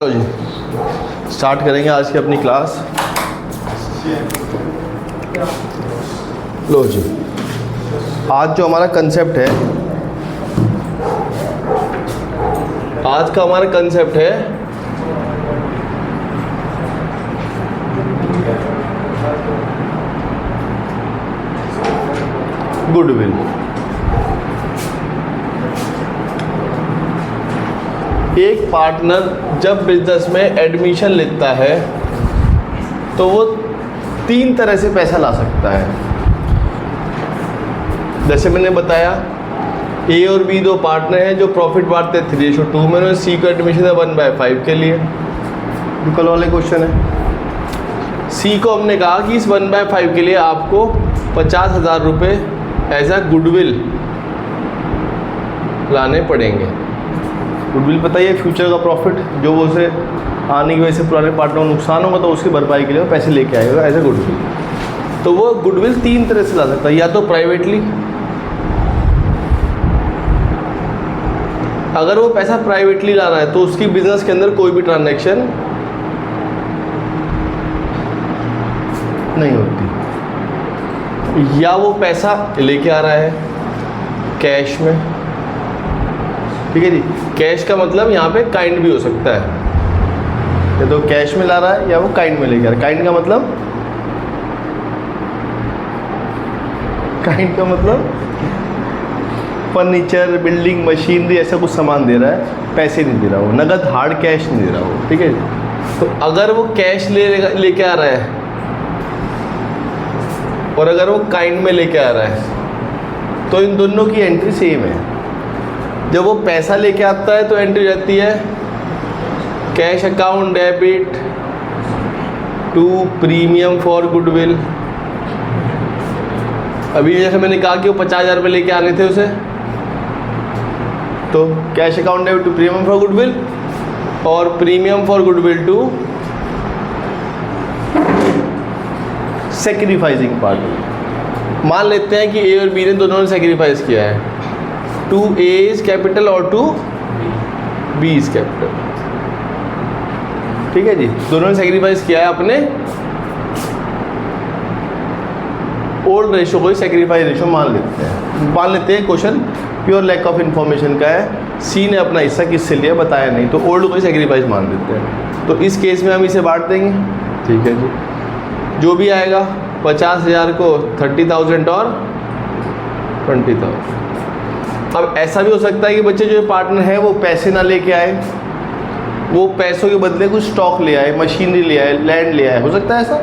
लो जी, start करेंगे आज की अपनी क्लास। लो जी, आज जो हमारा कंसेप्ट है, आज का हमारा कंसेप्ट है गुडविल। एक पार्टनर जब बिजनेस में एडमिशन लेता है तो वो 3 तरह से पैसा ला सकता है। जैसे मैंने बताया, ए और बी 2 पार्टनर हैं जो प्रॉफिट बांटते हैं 3:2 में। उन्होंने सी को एडमिशन है 1/5 के लिए। कल वाले क्वेश्चन है, सी को हमने कहा कि इस 1/5 के लिए आपको 50,000 रुपये एज अ गुडविल लाने पड़ेंगे। गुडविल पता ही है, फ्यूचर का प्रॉफिट जो वो उसे आने की वजह से पुराने पार्टनर को नुकसान होगा तो उसकी भरपाई के लिए वो पैसे लेके आएगा एज ए गुडविल। तो वो गुडविल 3 तरह से ला सकता है, या तो प्राइवेटली, अगर वो पैसा प्राइवेटली ला रहा है तो उसकी बिजनेस के अंदर कोई भी ट्रांजैक्शन नहीं होती, या वो पैसा लेके आ रहा है कैश में। ठीक है जी, कैश का मतलब यहाँ पे काइंड भी हो सकता है, या तो कैश में ला रहा है या वो काइंड में लेके आ रहा है। काइंड का मतलब फर्नीचर, बिल्डिंग, मशीनरी, ऐसा कुछ सामान दे रहा है, पैसे नहीं दे रहा वो, नगद हार्ड कैश नहीं दे रहा वो। ठीक है जी, तो अगर वो कैश लेके आ रहा है और अगर वो काइंड में लेके आ रहा है तो इन दोनों की एंट्री सेम है। जब वो पैसा लेके आता है तो एंट्री रहती है cash account debit to premium for goodwill. अभी जैसे मैंने कहा कि वो 50,000 रुपये लेके आने थे उसे, तो cash account debit to premium for goodwill और premium for goodwill to sacrificing party. मान लेते हैं कि ए और बी ने दोनों ने सेक्रीफाइस किया है, टू ए इज कैपिटल और टू बी इज कैपिटल। ठीक है जी, दोनों ने सेक्रीफाइस किया है अपने ओल्ड रेशो को ही सेक्रीफाइस रेशो मान लेते हैं। Question pure lack of information का है, सी ने अपना हिस्सा किससे लिया बताया नहीं, तो ओल्ड को ही सेक्रीफाइस मान देते हैं। तो इस केस में हम इसे बांट देंगे। ठीक है जी, जो भी आएगा 50,000 को 30,000 और 20,000। अब ऐसा भी हो सकता है कि बच्चे जो पार्टनर है वो पैसे ना लेके आए, वो पैसों के बदले कुछ स्टॉक ले आए, मशीनरी ले आए, लैंड ले आए। हो सकता है ऐसा,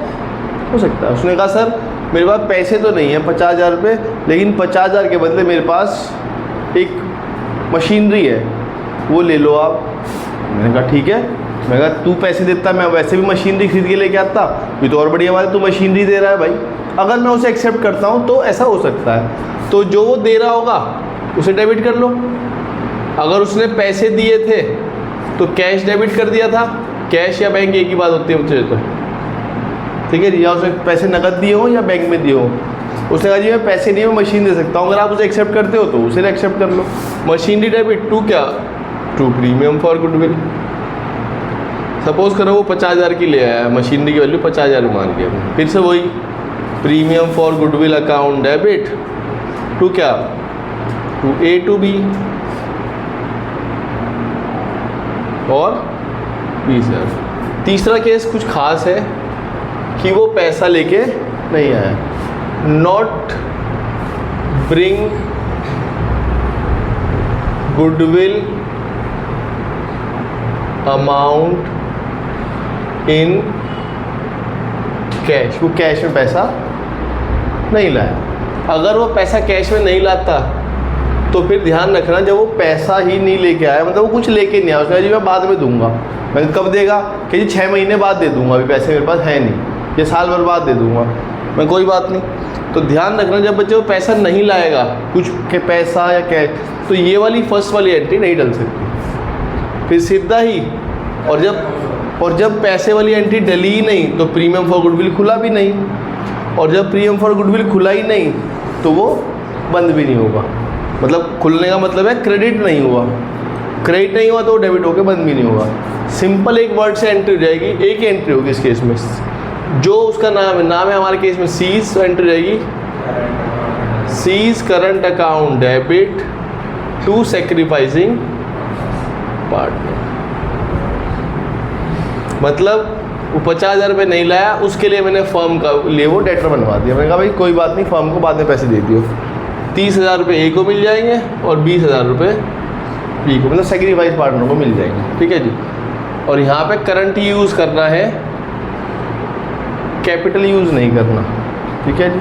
हो सकता है। उसने कहा सर मेरे पास पैसे तो नहीं है 50,000 रुपये, लेकिन 50,000 के बदले मेरे पास एक मशीनरी है, वो ले लो आप। मैंने कहा ठीक है। मैं कहा तू पैसे देता, मैं वैसे भी मशीनरी खरीद के लेके आता, ये तो और बढ़िया बात है, तू मशीनरी दे रहा है भाई। अगर मैं उसे एक्सेप्ट करता हूँ तो ऐसा हो सकता है, तो जो वो दे रहा होगा उसे डेबिट कर लो। अगर उसने पैसे दिए थे तो कैश डेबिट कर दिया था, कैश या बैंक एक ही बात होती है मुझे तो। ठीक है जी, या उसने पैसे नकद दिए हो या बैंक में दिए हो। उसने कहा जी मैं पैसे नहीं, मैं मशीन दे सकता हूँ, अगर आप उसे एक्सेप्ट करते हो तो उसे एक्सेप्ट कर लो। मशीनरी डेबिट टू क्या, to premium for goodwill. Suppose करो वो 50,000 की ले आया, मशीनरी की वैल्यू 50,000 मान के, फिर से वही premium for goodwill account debit to क्या, टू ए टू बी और बी सर। तीसरा केस कुछ खास है कि वो पैसा लेके नहीं आया, not bring goodwill amount in cash. वो कैश में पैसा नहीं लाया। अगर वो पैसा कैश में नहीं लाता तो फिर ध्यान रखना, जब वो पैसा ही नहीं लेके आया, मतलब वो कुछ लेके नहीं आया, उसने जी मैं बाद में दूंगा। मैं कब देगा कि जी 6 महीने बाद दे दूंगा, अभी पैसे मेरे पास है नहीं, ये साल भर बाद दे दूंगा। मैं कोई बात नहीं। तो ध्यान रखना जब बच्चे वो पैसा नहीं लाएगा, कुछ के पैसा या कैश, तो ये वाली फर्स्ट वाली एंट्री नहीं डल सकती। फिर सीधा ही, और जब पैसे वाली एंट्री डली ही नहीं तो प्रीमियम फॉर गुडविल खुला भी नहीं, और जब प्रीमियम फॉर गुडविल खुला ही नहीं तो वो बंद भी नहीं होगा। मतलब खुलने का मतलब है क्रेडिट नहीं हुआ। क्रेडिट नहीं हुआ तो डेबिट होकर बंद भी नहीं होगा। सिंपल एक वर्ड से एंट्री हो जाएगी, एक ही एंट्री होगी इस केस में। जो उसका नाम है हमारे केस में सीज, तो एंट्री रहेगी C's current account debit to sacrificing partner. मतलब वो 50,000 रुपये नहीं लाया, उसके लिए मैंने फर्म का लिए वो डेटर बनवा दिया। मैंने कहा भाई कोई बात नहीं, फर्म को बाद में पैसे दे दियो। 30,000 रुपये ए को मिल जाएंगे और 20,000 रुपये बी को, मतलब सैक्रिफाइस पार्टनर को मिल जाएंगे। ठीक है जी। और यहाँ पे करंट यूज़ करना है, कैपिटल यूज़ नहीं करना। ठीक है जी।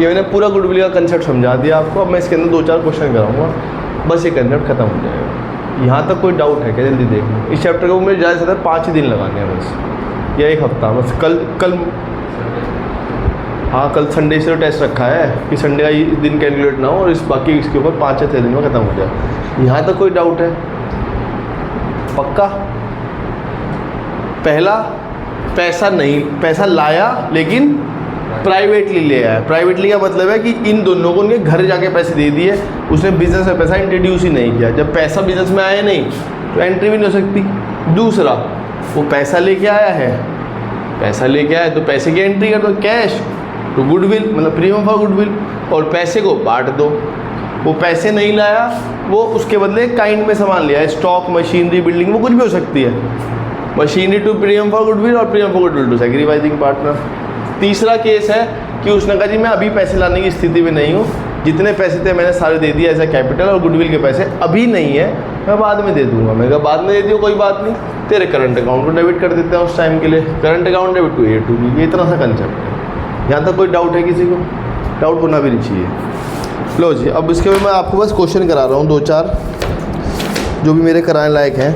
ये मैंने पूरा गुडविल का कंसेप्ट समझा दिया आपको। अब मैं इसके अंदर 2-4 क्वेश्चन कराऊंगा, बस ये कंसेप्ट खत्म हो जाएगा। यहाँ तक कोई डाउट है क्या? जल्दी देख लो। इस चैप्टर को मुझे ज़्यादा से ज़्यादा 5 ही दिन लगाने हैं बस, या 1 हफ्ता बस। कल हाँ, कल संडे से टेस्ट रखा है कि संडे का दिन कैलकुलेट ना हो, और इस बाकी इसके ऊपर 5 या 6 दिन में ख़त्म हो जाए। यहाँ तक कोई डाउट है? पक्का? पहला, पैसा लाया लेकिन प्राइवेटली ले आया। प्राइवेटली का मतलब है कि इन दोनों को उनके घर जाके पैसे दे दिए, उसने बिजनेस में पैसा इंट्रोड्यूस ही नहीं किया। जब पैसा बिजनेस में आया नहीं तो एंट्री भी नहीं हो सकती। दूसरा, वो पैसा लेके आया है, पैसा लेके आया तो पैसे की एंट्री कर दो, कैश तो गुडविल, मतलब प्रीमियम फॉर गुडविल, और पैसे को बांट दो। वो पैसे नहीं लाया, वो उसके बदले काइंड में सामान लिया, स्टॉक, मशीनरी, बिल्डिंग, वो कुछ भी हो सकती है। Machinery to premium for goodwill और premium for goodwill to sacrificing partner. तीसरा केस है कि उसने कहा जी मैं अभी पैसे लाने की स्थिति में नहीं हूँ, जितने पैसे थे मैंने सारे दे दिए एज अ कैपिटल, और गुडविल के पैसे अभी नहीं है, मैं बाद में दे दूंगा। मैं कहा बाद में दे दियो, कोई बात नहीं, तेरे करंट अकाउंट को डेबिट कर देते हैं उस टाइम के लिए। Current account debit to A to B, ये इतना सा कंसेप्ट है। यहाँ तक कोई डाउट है किसी को? डाउट होना भी नहीं चाहिए। लो जी, अब इसके बाद मैं आपको बस क्वेश्चन करा रहा हूँ 2-4 जो भी मेरे कराने लायक हैं।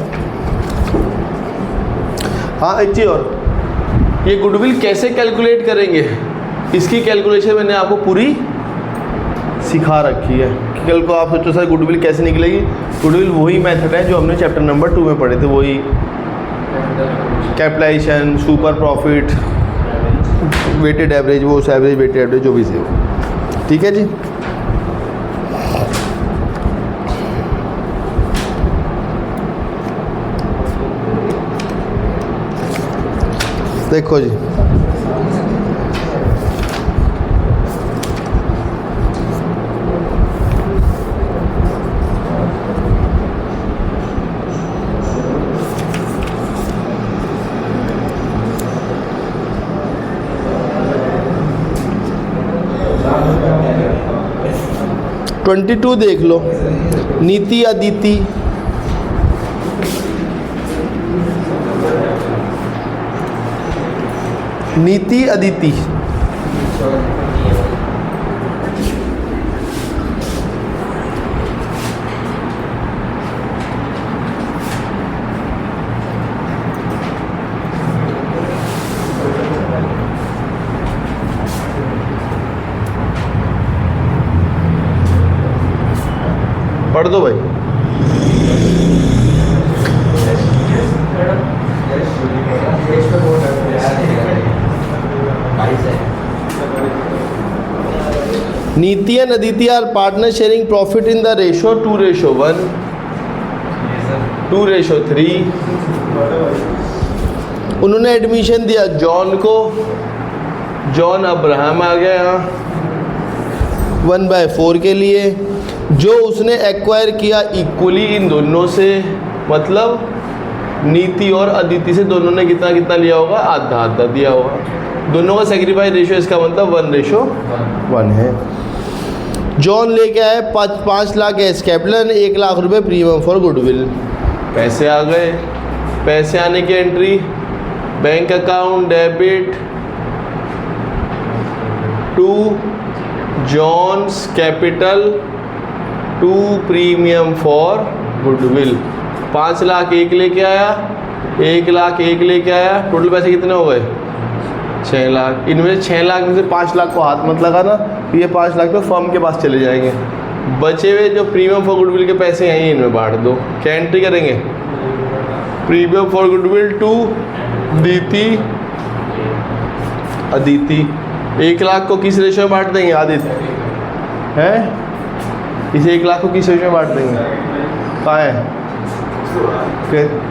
हाँ, एक चीज़ और, ये गुडविल कैसे कैलकुलेट करेंगे, इसकी कैलकुलेशन मैंने आपको पूरी सिखा रखी है। कि कल को आप सोचो सर गुडविल कैसे निकलेगी। गुडविल वही मेथड है जो हमने चैप्टर नंबर 2 में पढ़े थे, वही capitalization, super profit, weighted average, वो एवरेज वेटेड एवरेज जो भी से हो। ठीक है जी। देखो जी, ट्वेंटी 22 देख लो, नीति अदिति। नीति अदिति पढ़ दो भाई। Niti and Aditi are partner sharing profit in the ratio 2:1, 2:3। उन्होंने एडमिशन दिया जॉन को, जॉन अब्राहम आ गया यहाँ 1/4 के लिए, जो उसने एक्वायर किया इक्वली इन दोनों से। मतलब नीति और अदिति से दोनों ने कितना कितना लिया होगा, आधा आधा दिया होगा। दोनों का सेक्रीफाइस रेशियो, इसका मतलब 1:1 है। जॉन लेके आए 5 लाख एस कैपिटल, 1 लाख रुपए प्रीमियम फॉर गुडविल। पैसे आ गए, पैसे आने की entry bank account debit to John's capital to premium for goodwill. 5 lakh एक लेके आया, 1 लाख एक लेके आया, टोटल पैसे कितने हो गए? 6 लाख। इनमें से 6 लाख में से 5 लाख को हाथ मत लगाना, ये 5 लाख तो फर्म के पास चले जाएंगे। बचे हुए जो प्रीमियम फॉर गुडविल के पैसे हैं ये इनमें बांट दो। क्या एंट्री करेंगे? Premium for goodwill to Aditi. 1 lakh को किस रेशो में बांट देंगे? आदित्य है, इसे 1 लाख को किस रेशो में बांट देंगे? कहाँ है?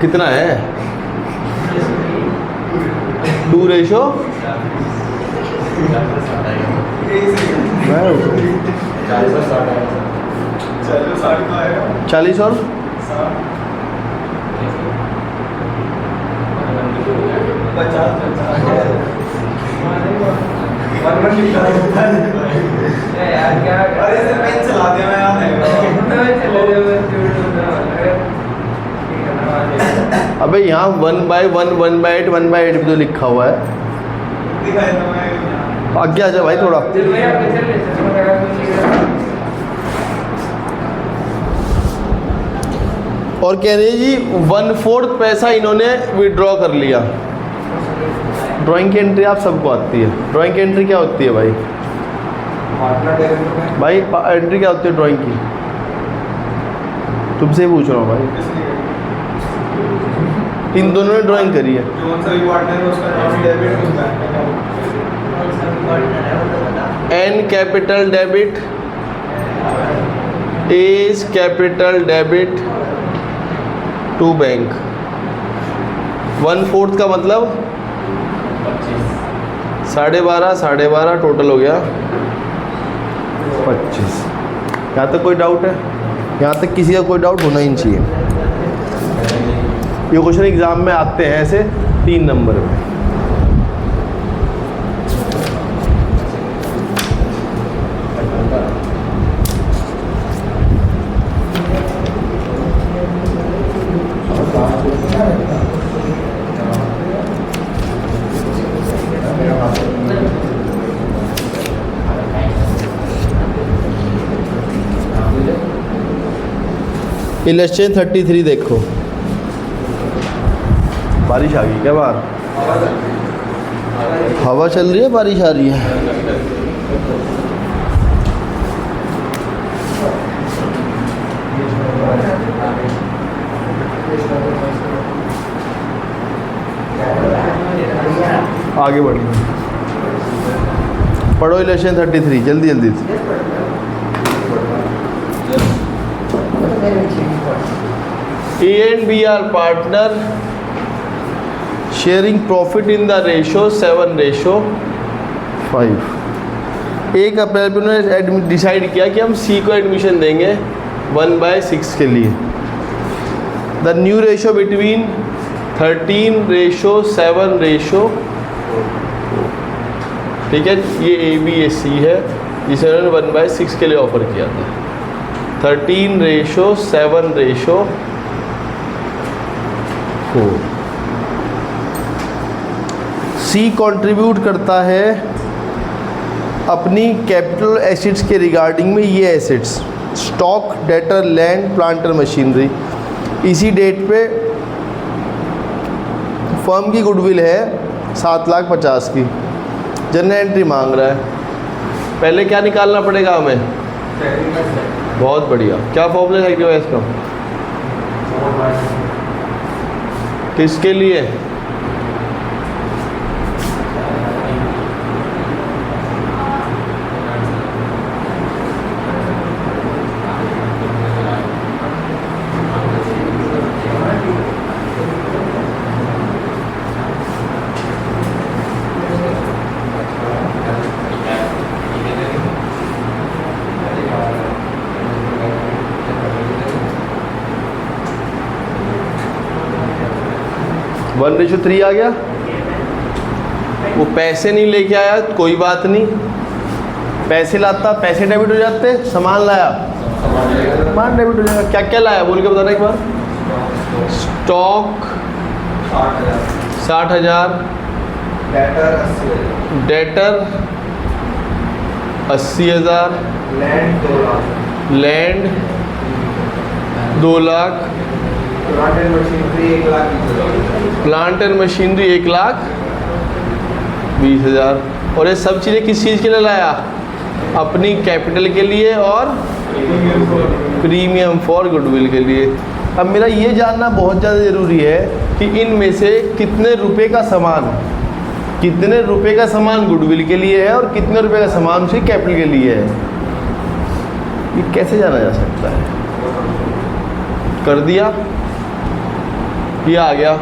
कितना है 2:40 40 और 50। अबे यहाँ 1/1 1/8 1/8 भी तो लिखा हुआ है। आगे आ जा भाई थोड़ा। और कह रहे जी 1/4 पैसा इन्होंने विड्रॉ कर लिया। ड्राइंग की एंट्री आप सबको आती है। ड्राइंग की एंट्री क्या होती है भाई? भाई एंट्री क्या होती है ड्राइंग की? तुमसे ही पूछ रहा हूँ भाई। इन दोनों ने ड्राइंग करी है। N capital debit, A's capital debit to bank. 1/4 का मतलब 12.5 टोटल हो गया 25। यहाँ तक कोई डाउट है? यहाँ तक किसी का कोई डाउट होना ही नहीं चाहिए। ये क्वेश्चन एग्जाम में आते हैं ऐसे 3 नंबर में। इलेक्शन 33 देखो। बारिश आ गई क्या बाहर? हवा चल रही है, बारिश आ रही है। आगे बढ़िए, पढ़ो इलेक्शन 33 जल्दी जल्दी से। A and B are partner sharing profit in the ratio 7:5। 1 अप्रैल पे उन्होंने डिसाइड किया कि हम C को एडमिशन देंगे 1/6 के लिए। The new ratio between 13:7। ठीक है, ये ABC है जिसे उन्होंने 1/6 के लिए ऑफर किया था। 13:7 सी कंट्रीब्यूट करता है अपनी कैपिटल एसेट्स के रिगार्डिंग में ये assets stock, debtor, land, planter, machinery. इसी डेट पे फर्म की गुडविल है 7,50,000 की। जनरल एंट्री मांग रहा है। पहले क्या निकालना पड़ेगा हमें? बहुत बढ़िया। क्या फॉर्मूला है क्या इसका? किसके लिए? वन रेशो 3 आ गया। वो पैसे नहीं लेके आया, कोई बात नहीं। पैसे लाता, पैसे डेबिट हो जाते। सामान लाया, सामान डेबिट हो जाएगा। क्या क्या लाया बोल के बताना एक बार। Stock 60,000, debtor 80,000, land 2 lakh, plant and machinery 1,20,000। और ये सब चीज़ें किस चीज़ के लिए लाया? अपनी कैपिटल के लिए और प्रीमियम फॉर गुडविल के लिए। अब मेरा ये जानना बहुत ज़्यादा ज़रूरी है कि इनमें से कितने रुपए का सामान गुडविल के लिए है और कितने रुपए का सामान उसकी कैपिटल के लिए है। ये कैसे जाना जा सकता है? कर दिया। ये आ गया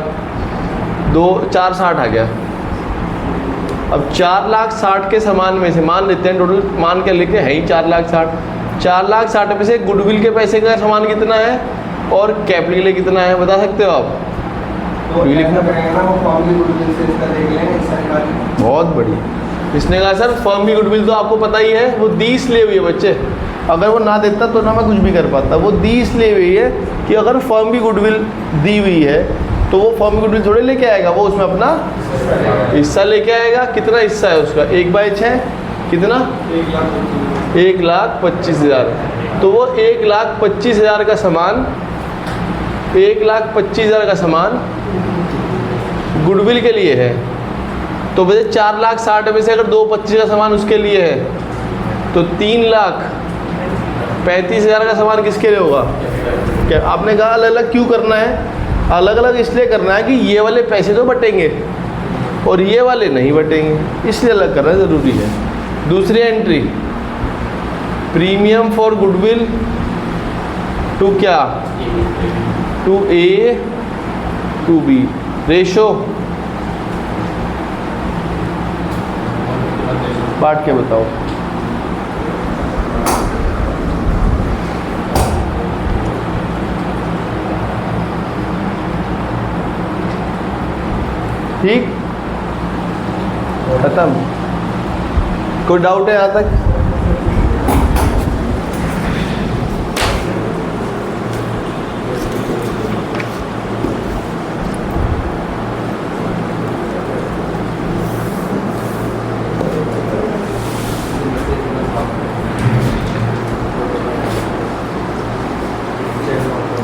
460 आ गया। अब 4,60,000 के सामान में से मान लेते हैं टोटल, मान के लेके है ही 4,60,000, 4,60,000 में से गुडविल के पैसे का सामान कितना है और कैपिटल के लिए कितना है, बता सकते हो आप? तो लिखना पड़ेगा वो फर्म की गुडविल से इसका देख लेंगे इस सारी बात। बहुत बढ़िया। इसने कहा सर फर्म की गुडविल तो आपको पता ही है, वो 10 ले हुई है बच्चे, अगर वो ना देता तो ना मैं कुछ भी कर पाता। वो 10 ले हुई है कि अगर फर्म की गुडविल दी हुई है तो वो फर्म की गुडविल थोड़े लेके आएगा, वो उसमें अपना हिस्सा लेके आएगा। कितना हिस्सा है उसका? 1/6 कितना? 1,25,000। तो वो 1,25,000 का सामान, 1,25,000 का सामान गुडविल के लिए है। तो वैसे 4,60,000 में से अगर 2,25,000 का सामान उसके लिए है तो 3,35,000 का सामान किसके लिए होगा? क्या आपने कहा अलग अलग क्यों करना है? अलग अलग इसलिए करना है कि ये वाले पैसे तो बटेंगे और ये वाले नहीं बटेंगे, इसलिए अलग करना ज़रूरी है। दूसरी entry, premium for goodwill to क्या? To A to B ratio बांट के बताओ। ठीक, खत्म। कोई डाउट है यहाँ तक?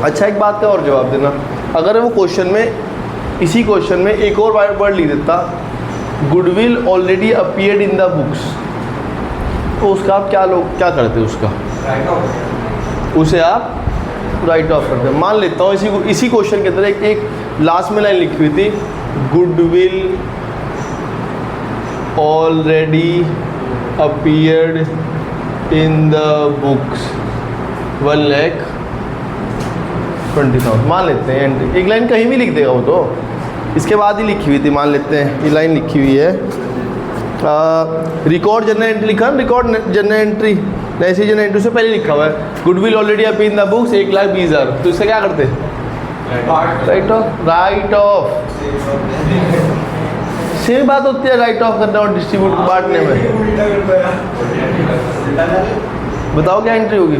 अच्छा, एक बात का और जवाब देना, अगर वो क्वेश्चन में, इसी क्वेश्चन में एक और वर्ड लिख देता, goodwill already appeared in the books, तो उसका आप क्या करते उसका? उसे आप राइट ऑफ करते। मान लेता हूँ इसी क्वेश्चन के अंदर एक लास्ट में लाइन लिखी हुई थी, goodwill already appeared in the books 1,20,000 मान लेते हैं एंट्री। एक लाइन कहीं भी लिख देगा वो, तो इसके बाद ही लिखी हुई थी, मान लेते हैं ये लाइन लिखी हुई है, रिकॉर्ड जनरल एंट्री लिखा, रिकॉर्ड जनरल एंट्री, ऐसी जनरल एंट्री से पहले लिखा हुआ है goodwill already appeared in the books 1,20,000, तो इससे क्या करते? Right of. सेम बात होती है राइट ऑफ करना और डिस्ट्रीब्यूट बांटने में। बताओ क्या एंट्री होगी?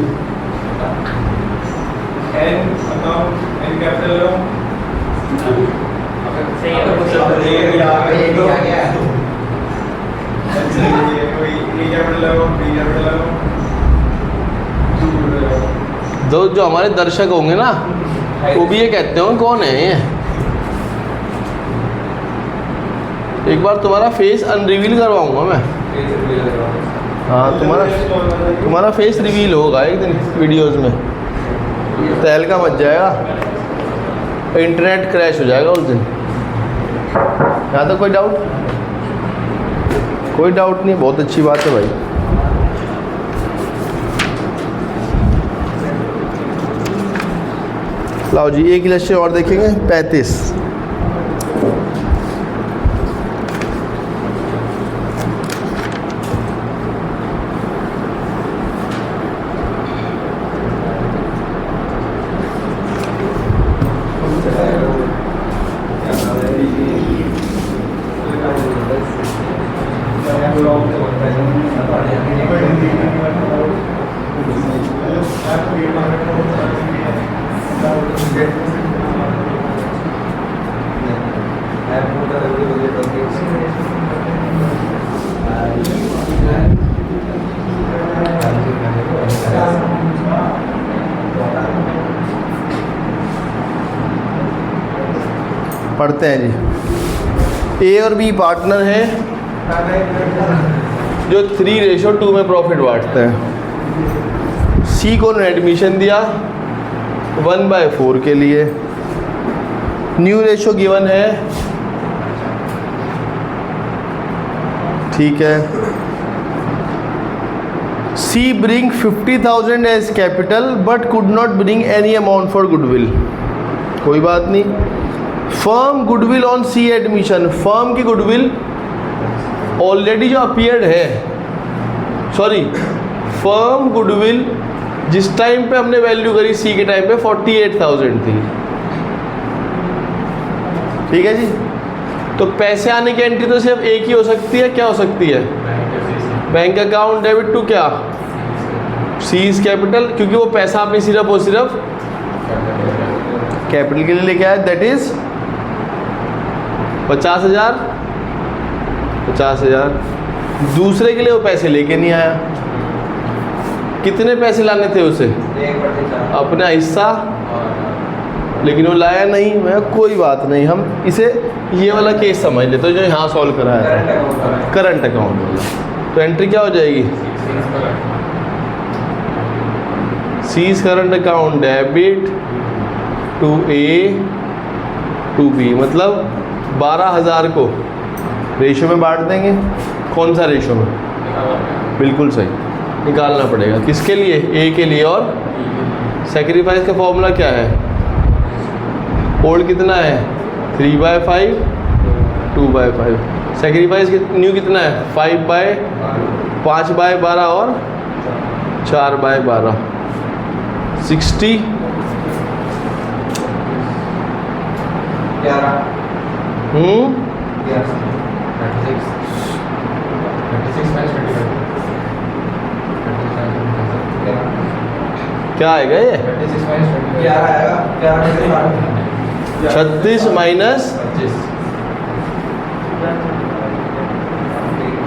जो हमारे दर्शक होंगे ना वो भी ये कहते होंगे कौन है ये। एक बार तुम्हारा फेस अनरिवील करवाऊंगा मैं। हाँ, तुम्हारा फेस रिवील होगा एक दिन वीडियोस में, तहलका मच जाएगा, इंटरनेट क्रैश हो जाएगा उस दिन। यहाँ तक कोई डाउट? कोई डाउट नहीं, बहुत अच्छी बात है भाई। लाओ जी, एक इलेक्शन और देखेंगे, 35। पढ़ते हैं जी। ए और बी पार्टनर हैं जो 3:2 में प्रॉफिट बांटते हैं। सी को ने एडमिशन दिया 1/4 के लिए। न्यू रेशो गिवन है, ठीक है। C bring 50,000 as capital but could not bring any amount for goodwill, कोई बात नहीं। Firm goodwill on C admission, firm की गुडविल ऑलरेडी जो अपीयर्ड है, सॉरी, फर्म गुडविल जिस टाइम पे हमने वैल्यू करी सी के टाइम पे 48,000 थी, ठीक है जी। तो पैसे आने की एंट्री तो सिर्फ एक ही हो सकती है, क्या हो सकती है? बैंक अकाउंट डेबिट टू क्या, सीज कैपिटल, क्योंकि वो पैसा आपने सिर्फ और सिर्फ कैपिटल के लिए लेके आया, दैट इज 50,000। 50,000 दूसरे के लिए वो पैसे लेके नहीं आया, कितने पैसे लाने थे उसे? अपना हिस्सा, लेकिन वो लाया नहीं। मैं कोई बात नहीं, हम इसे ये वाला केस समझ लेते जो यहाँ सॉल्व कराया था, करंट अकाउंट वाला। तो एंट्री क्या हो जाएगी? C's current account debit to A to B, मतलब 12,000 को रेशो में बांट देंगे। कौन सा रेशो में? बिल्कुल सही, निकालना पड़ेगा किसके लिए? ए के लिए। और सेक्रीफाइस का फॉर्मूला क्या है? ओल्ड कितना है? 3/5 2/5। सेक्रीफाइस न्यू कितना है? 5/12 और 4/12 60 क्या आएगा ये? 36 माइनस,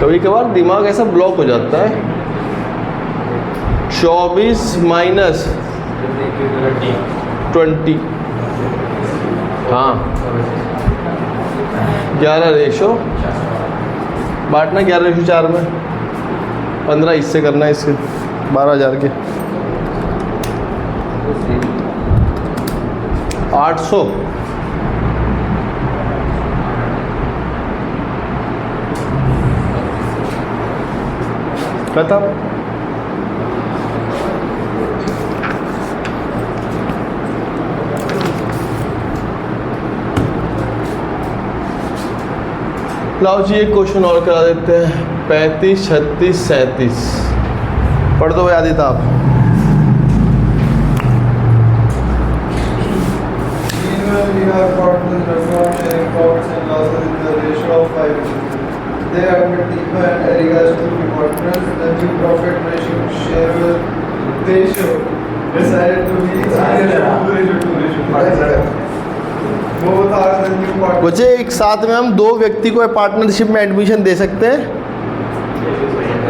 कभी कभार दिमाग ऐसा ब्लॉक हो जाता है। 24 माइनस 20, हाँ 11 रेशो बांटना, 11/4 में 15 इससे करना है, इसके 12,000 के 800। खत्म। लाओ जी एक क्वेश्चन और करा देते हैं। 35 36 37 पढ़ दो आदित्य आप। We have partners reform sharing profits and losses in the ratio of 5. They admit Deepa and Erika as to be partners. The new profit ratio decided to be 2:2. Both are the new partners. बच्चे एक साथ में हम दो व्यक्ति को partnership में admission दे सकते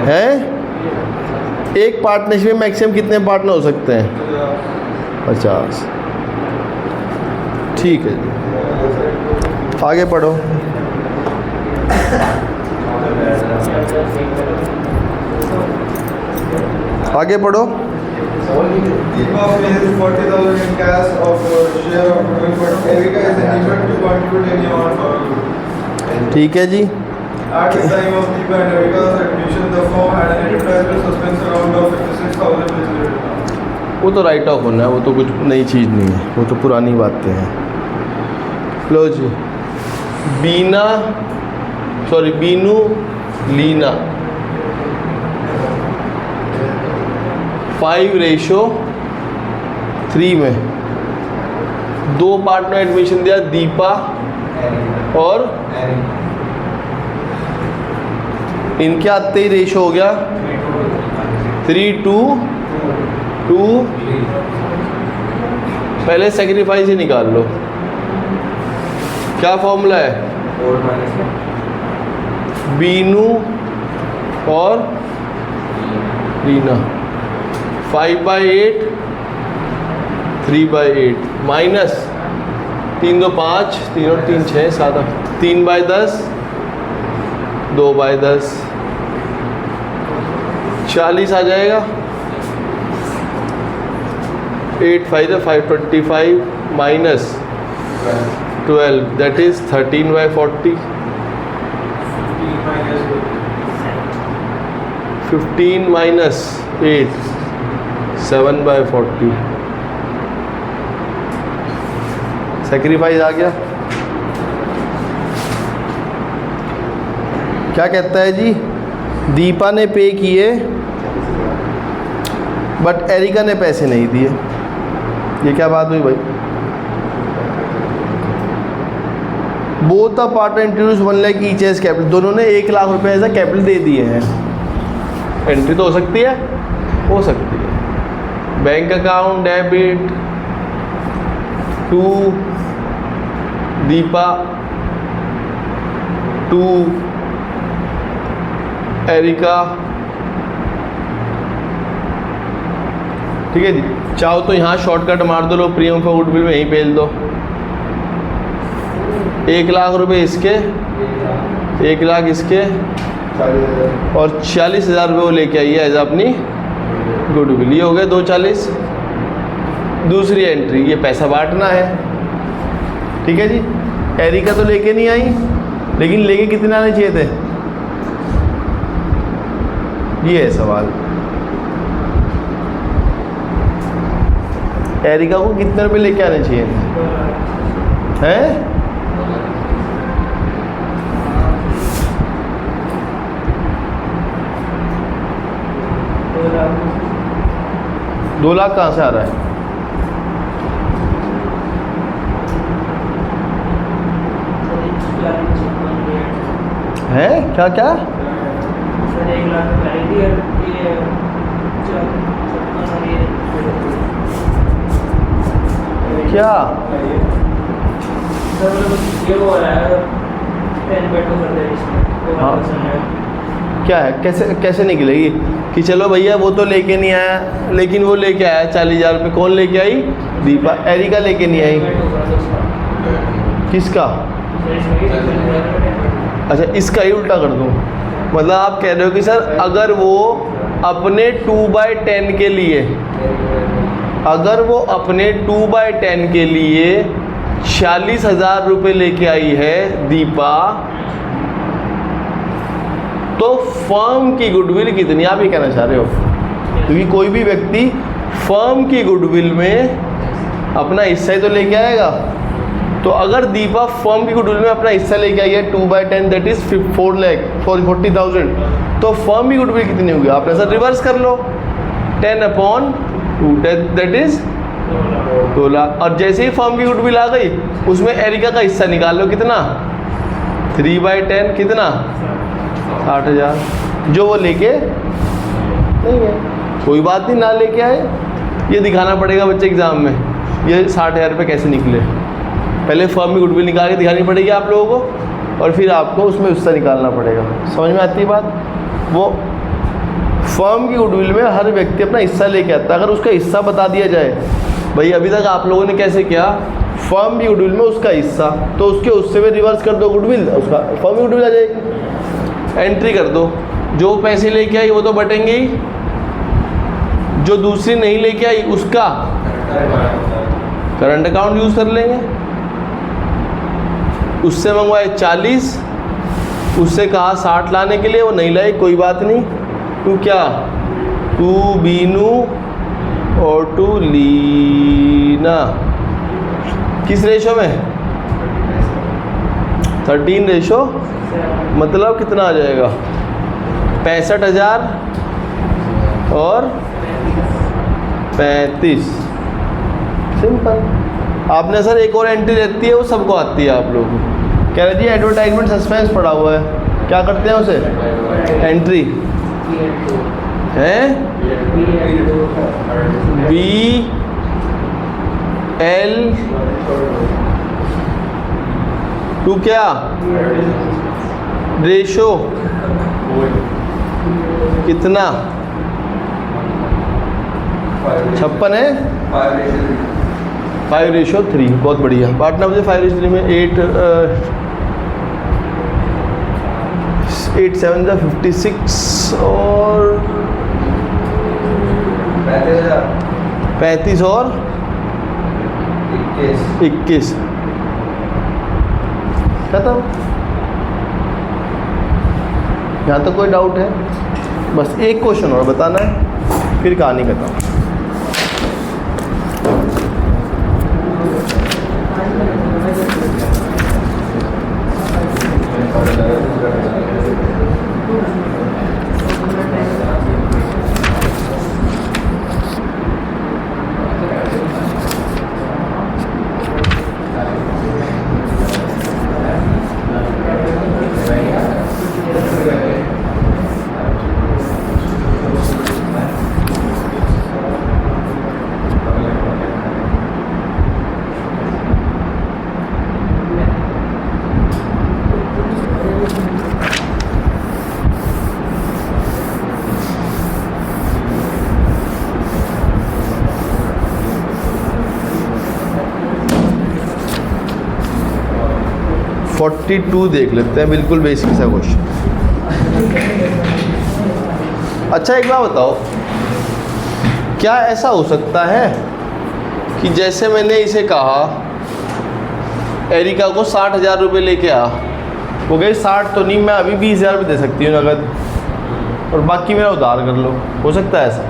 हैं? एक पार्टनरशिप में मैक्सिमम कितने पार्टनर हो सकते हैं? 50। ठीक है जी, आगे पढ़ो। आगे पढ़ो। Deepa pays 40,000 in cash of share of profit, but Erika is enabled to contribute any amount for you. ठीक है जी। At the time of Deepa and Erika's admission, the firm had an enterprise suspense account of 56,000 which is written. वो तो right of होना है, वो तो कुछ नई चीज़ नहीं है, वो तो पुरानी बातें हैं। लो जी, बीनू लीना 5/3 में दो पार्टनर एडमिशन दिया, दीपा और इनके आते ही रेशो हो गया 3:2. पहले सेक्रीफाइस ही निकाल लो। क्या फॉर्मूला है? बीनू और रीना 5/8 3/8 माइनस 3 2 5 3 और 3 6 7 3/10 2/10 40 आ जाएगा। 8 5 5 25 माइनस 12 that is 13/40 15 minus 8 7/40 सेक्रीफाइस आ गया। क्या कहता है जी, दीपा ने पे किए बट एरिका ने पैसे नहीं दिए। ये क्या बात हुई भाई? Both the partner introduce 1 lakh each as capital, दोनों ने 1 लाख रुपए ऐसा कैपिटल दे दिए हैं। एंट्री तो हो सकती है, हो सकती है। Bank account debit to Deepa to Erika, ठीक है जी। चाहो तो यहाँ शॉर्टकट मार दो, लो प्रीमियम फॉर गुडविल में यहीं भेज दो। 1 लाख रुपए इसके, 1 लाख इसके, और 40,000 रुपये वो लेके आई है एज अपनी गुडविल। ये हो गए 240। दूसरी एंट्री, ये पैसा बांटना है, ठीक है जी। एरिका तो लेके नहीं आई, लेकिन लेके कितने आने चाहिए थे, ये है सवाल। एरिका को कितने रुपए लेके आने चाहिए हैं? 2 लाख कहाँ से आ रहा है? है क्या क्या? सर 1 लाख खरीदी और ये 54 क्या सर ये वो हो रहा है 10 बेटो कर दे इसमें। हाँ। क्या है, कैसे निकलेगी कि चलो भैया वो तो लेके नहीं आया, लेकिन वो लेके आया 40,000 रुपये। कौन लेके आई? दीपा। एरिका लेके नहीं आई। किसका? अच्छा, इसका ही उल्टा कर दूँ, मतलब आप कह रहे हो कि सर अगर वो अपने 2/10 के लिए, अगर वो अपने 2/10 के लिए 40,000 रुपये लेके आई है दीपा, तो फर्म की गुडविल कितनी, आप ये कहना चाह रहे हो? क्योंकि कोई भी व्यक्ति फर्म की गुडविल में अपना हिस्सा ही तो लेके आएगा। तो अगर दीपा फर्म की गुडविल में अपना हिस्सा लेके आई है 2/10, दैट इज 40,000, तो फर्म की गुडविल कितनी होगी? आपने सर रिवर्स कर लो, 10/2, दैट इज 2 लाख। और जैसे ही फर्म की गुडविल आ गई, उसमें एरिका का हिस्सा निकाल लो, कितना? 3/10, कितना? 60,000, जो वो लेके नहीं है। कोई बात नहीं, ना लेके आए, ये दिखाना पड़ेगा बच्चे एग्जाम में, ये 60,000 रुपये कैसे निकले। पहले फर्म की गुडविल निकाल के दिखानी पड़ेगी आप लोगों को, और फिर आपको उसमें हिस्सा निकालना पड़ेगा। समझ में आती है बात? वो फर्म की गुडविल में हर व्यक्ति अपना हिस्सा लेके आता है। अगर उसका हिस्सा बता दिया जाए, भाई अभी तक आप लोगों ने कैसे किया, फर्म की गुडविल में उसका हिस्सा, तो उसके उससे में रिवर्स कर दो गुडविल, उसका फर्म की गुडविल आ जाएगी। एंट्री कर दो, जो पैसे लेके आई वो तो बटेंगे ही, जो दूसरी नहीं लेके आई उसका करंट अकाउंट यूज़ कर लेंगे। उससे मंगवाए 40, उससे कहा 60 लाने के लिए, वो नहीं लाई, कोई बात नहीं। टू क्या? टू बीनू और टू लीना। किस रेशो में? 13 रेशो, मतलब कितना आ जाएगा? 65,000 और 35। सिंपल। आपने सर एक और एंट्री रहती है, वो सबको आती है आप लोगों को। कह रहे जी एडवर्टाइजमेंट सस्पेंस पड़ा हुआ है, क्या करते हैं उसे? एंट्री है BL टू क्या? रेशो कितना? 56 है, 5:3। बहुत बढ़िया। बांटना मुझे 5:3 में 8 7 जा 56 और 35 और 21 खत्म। यहाँ तक कोई डाउट है? बस एक क्वेश्चन और बताना है, फिर कहानी खत्म। 42 देख लेते हैं, बिल्कुल बेसिक सा क्वेश्चन। अच्छा एक बात बताओ, क्या ऐसा हो सकता है कि जैसे मैंने इसे कहा एरिका को 60,000 रुपये लेके आ, वो गई 60 तो नहीं, मैं अभी 20,000 रुपये दे सकती हूँ नगद और बाकी मेरा उधार कर लो, हो सकता है ऐसा?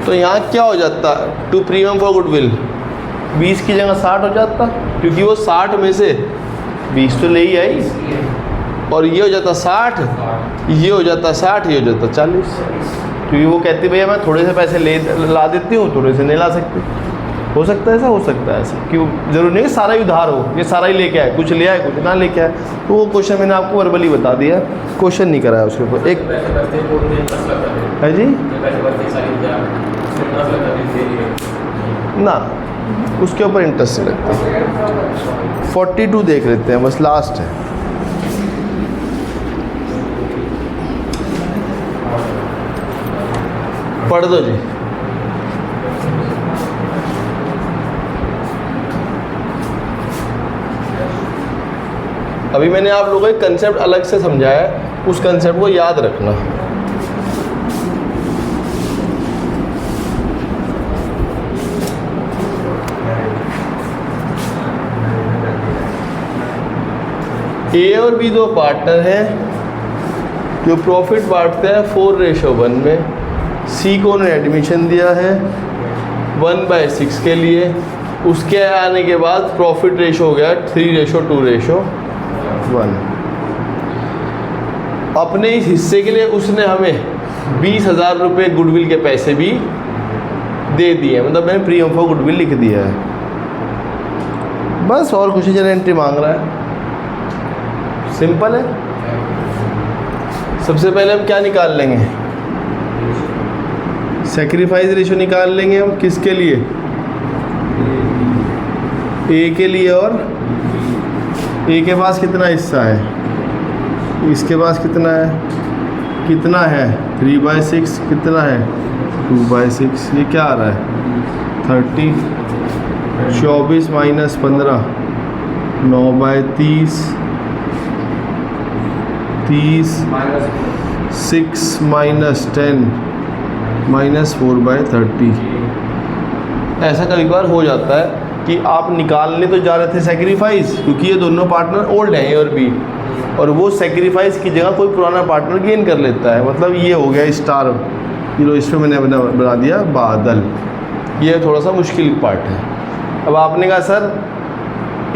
तो यहाँ क्या हो जाता, टू प्रीमियम फॉर गुडविल 20 की जगह 60 हो जाता, क्योंकि वो 60 में से 20 तो ले ही आई, और ये हो जाता 60, ये हो जाता 60, ये हो जाता 40, क्योंकि वो कहती भैया मैं थोड़े से पैसे ला देती हूँ, थोड़े से नहीं ला सकती। हो सकता है ऐसा? हो सकता है ऐसा, क्यों जरूरी नहीं कि सारा ही उधार हो, ये सारा ही लेके आए, कुछ ले आए कुछ ना लेके आए। तो वो क्वेश्चन मैंने आपको वर्बली बता दिया, क्वेश्चन नहीं कराया उसके ऊपर। एक है जी ना, उसके ऊपर इंटरेस्ट नहीं लगता। 42 देख लेते हैं, बस लास्ट है। पढ़ दो जी। अभी मैंने आप लोगों को एक कंसेप्ट अलग से समझाया है, उस कंसेप्ट को याद रखना। ए और बी दो पार्टनर हैं जो प्रॉफिट बांटते हैं 4:1 में। सी को उन्होंने एडमिशन दिया है 1/6 के लिए, उसके आने के बाद प्रॉफिट रेशो हो गया 3:2:1। अपने इस हिस्से के लिए उसने हमें 20,000 रुपये गुडविल के पैसे भी दे दिए, मतलब मैंने प्रीमियम फॉर गुडविल लिख दिया है, बस। और कुछ जन एंट्री मांग रहा है, सिंपल है। सबसे पहले हम क्या निकाल लेंगे, सैक्रिफाइस रेशो निकाल लेंगे हम, किसके लिए, ए के लिए, और ए के पास कितना हिस्सा है, इसके पास कितना है 3/6, कितना है 2/6, ये क्या आ रहा है 30, 24 - 15 9/30, 30 6 - 10 -4/30। ऐसा कभी कभार हो जाता है कि आप निकालने तो जा रहे थे सेक्रीफाइस, क्योंकि ये दोनों पार्टनर ओल्ड हैं ए और बी, और वो सेक्रीफाइस की जगह कोई पुराना पार्टनर गेन कर लेता है, मतलब ये हो गया स्टार, ये इसमें मैंने बना दिया बादल। ये थोड़ा सा मुश्किल पार्ट है। अब आपने कहा सर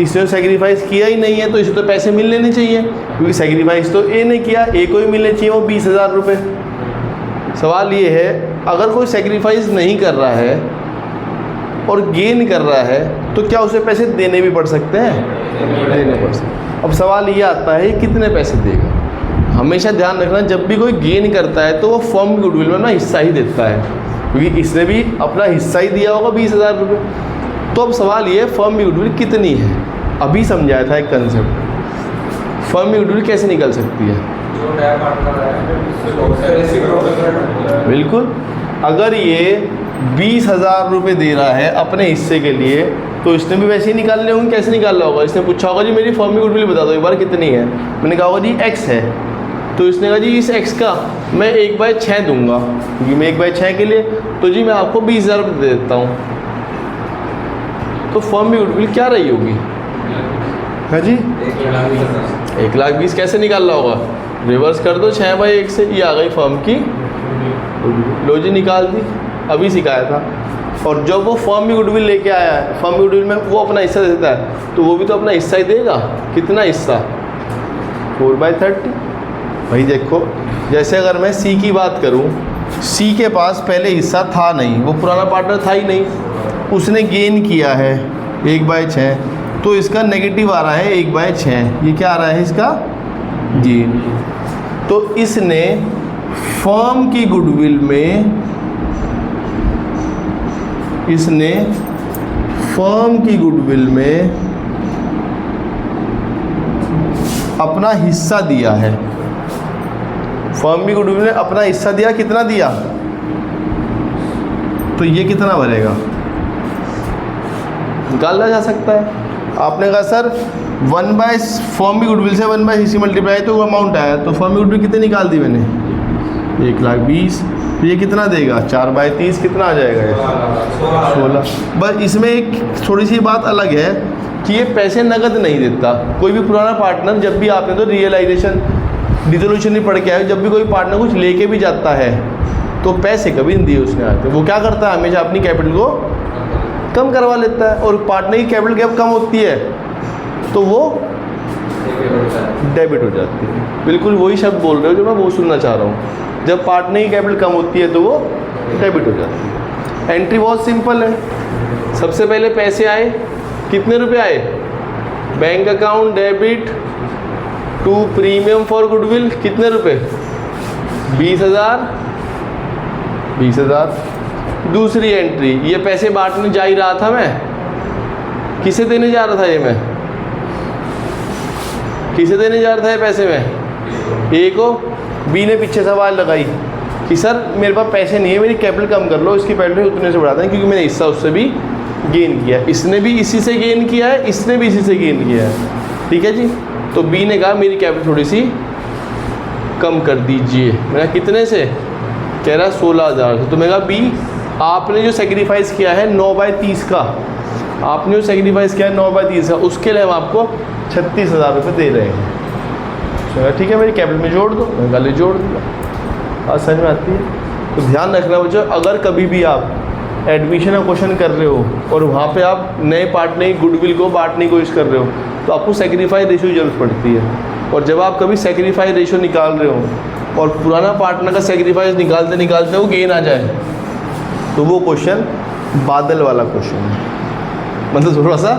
इसने सेक्रीफाइस किया ही नहीं है तो इसे तो पैसे मिल लेने चाहिए, क्योंकि सेक्रीफाइस तो ए ने किया, ए को ही मिलने चाहिए वो 20,000 रुपये। सवाल ये है अगर कोई सेक्रीफाइस नहीं कर रहा है और गेन कर रहा है तो क्या उसे पैसे देने भी पड़ सकते हैं, देने पड़ सकते हैं। अब सवाल ये आता है कितने पैसे देगा। हमेशा ध्यान रखना जब भी कोई गेन करता है तो वो फर्म की गुडविल में अपना हिस्सा ही देता है, क्योंकि इसने भी अपना हिस्सा ही दिया होगा 20,000 रुपये। तो अब सवाल ये फर्म की गुडविल कितनी है, अभी समझाया था एक कंसेप्ट, फर्म की गुडविल कैसे निकल सकती है। बिल्कुल, अगर ये 20,000 रुपये दे रहा है अपने हिस्से के लिए तो इसने भी वैसे ही निकालने होंगे। कैसे निकाल रहा होगा, इसने पूछा होगा जी मेरी फर्म की गुडविल बता दो एक बार कितनी है, मैंने कहा होगा जी x है, तो इसने कहा जी इस x का मैं 1/6 दूंगा, क्योंकि मैं 1/6 के लिए, तो जी मैं आपको 20,000 रुपये दे देता हूँ। तो फर्म की गुडविल क्या रही होगी, है जी 1,20,000। कैसे निकाल रहा होगा, रिवर्स कर दो 6/1 से, ये आ गई फर्म की, लो जी निकाल दी, अभी सिखाया था। और जब वो फर्म की गुडविल लेके आया है, फर्म की गुडविल में वो अपना हिस्सा देता है तो वो भी तो अपना हिस्सा ही देगा। कितना हिस्सा, 4/30। भाई देखो जैसे अगर मैं सी की बात करूं, सी के पास पहले हिस्सा था नहीं, वो पुराना पार्टनर था ही नहीं, उसने गेन किया है 1/6, तो इसका नेगेटिव आ रहा है 1/6, ये क्या आ रहा है इसका गेन। तो इसने फर्म की गुडविल में, इसने फर्म की गुडविल में अपना हिस्सा दिया है, फर्म की गुडविल में अपना हिस्सा दिया, कितना दिया, तो ये कितना भरेगा, निकाला जा सकता है। आपने कहा सर 1 बाय फॉर्म भी गुडविल से 1 बाय सी मल्टीप्लाई तो वो अमाउंट आया, तो फॉर्म भी गुडविल कितने निकाल दी मैंने 1,20,000। तो ये कितना देगा 4 बाय 30 कितना आ जाएगा ये 16। बस इसमें एक थोड़ी सी बात अलग है कि ये पैसे नगद नहीं देता। कोई भी पुराना पार्टनर, जब भी आपने तो रियलाइजेशन डिसोल्यूशन नहीं पढ़ के आए, जब भी कोई पार्टनर कुछ लेके भी जाता है तो पैसे कभी नहीं दिए उसने आके, वो क्या करता है हमेशा अपनी कैपिटल को कम करवा लेता है, और पार्टनर की कैपिटल गैप कम होती है तो वो डेबिट हो जाती है। बिल्कुल वही शब्द बोल रहे हो जो मैं वो सुनना चाह रहा हूँ, जब पार्टनर की कैपिटल कम होती है तो वो डेबिट हो जाती है। एंट्री बहुत सिंपल है, सबसे पहले पैसे आए, कितने रुपए आए, bank account debit to premium for goodwill, कितने रुपए 20,000। दूसरी एंट्री, ये पैसे बांटने जा ही रहा था मैं, किसे देने जा रहा था ये, मैं किसे देने जा रहा था ये पैसे मैं, ए को। बी ने पीछे सवाल लगाई कि सर मेरे पास पैसे नहीं है, मेरी कैपिटल कम कर लो, इसकी कैपिटल उतने से बढ़ाते हैं क्योंकि मैंने हिस्सा उससे भी गेन किया, इसने भी इसी से गेन किया है, इसने भी इसी से गेन किया है, ठीक है जी। तो बी ने कहा मेरी कैपिटल थोड़ी सी कम कर दीजिए। मैंने कितने से, कह रहा 16,000 से। तो मैं कहा बी आपने जो सेक्रीफाइस किया है 9 बाय 30 का, आपने जो सेक्रीफाइस किया है 9 बाय 30 का, उसके लिए हम आपको 36,000 रुपये दे रहे हैं। तो ठीक है मेरी कैपिटल में जोड़ दो, मैं गाली जोड़ दूँगा। बात समझ में आती है। तो ध्यान रखना बच्चों, अगर कभी भी आप एडमिशन का क्वेश्चन कर रहे हो और वहाँ पे आप नए पार्टनर गुडविल को बांटने की कोशिश कर रहे हो तो आपको सेक्रीफाइस रेशियो जरूरत पड़ती है। और जब आप कभी सेक्रीफाइस रेशियो निकाल रहे हो और पुराना पार्टनर का सेक्रीफाइस निकालते निकालते वो गेन आ जाए तो वो क्वेश्चन बादल वाला क्वेश्चन है, मतलब थोड़ा सा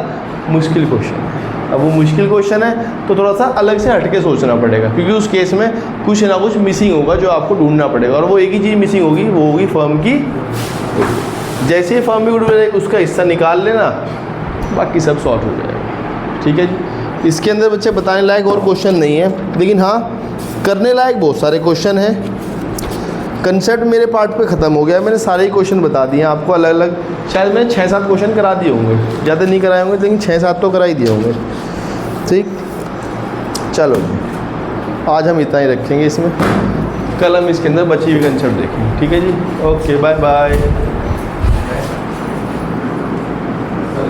मुश्किल क्वेश्चन है। अब वो मुश्किल क्वेश्चन है तो थोड़ा सा अलग से हटके सोचना पड़ेगा, क्योंकि उस केस में कुछ ना कुछ मिसिंग होगा जो आपको ढूंढना पड़ेगा, और वो एक ही चीज़ मिसिंग होगी, वो होगी फर्म की। जैसे ही फर्म भी गुडविल उसका हिस्सा निकाल लेना, बाकी सब सॉल्व हो जाएगा, ठीक है जी। इसके अंदर बच्चे बताने लायक और क्वेश्चन नहीं है, लेकिन हाँ करने लायक बहुत सारे क्वेश्चन हैं। कंसेप्ट मेरे पार्ट पे ख़त्म हो गया, मैंने सारे ही क्वेश्चन बता दिए आपको अलग अलग। शायद मैंने 6-7 क्वेश्चन करा दिए होंगे, ज़्यादा नहीं कराए होंगे लेकिन 6-7 तो करा ही दिए होंगे, ठीक। चलो आज हम इतना ही रखेंगे इसमें, कल हम इसके अंदर बची हुई कंसेप्ट देखेंगे, ठीक है जी। Okay bye bye.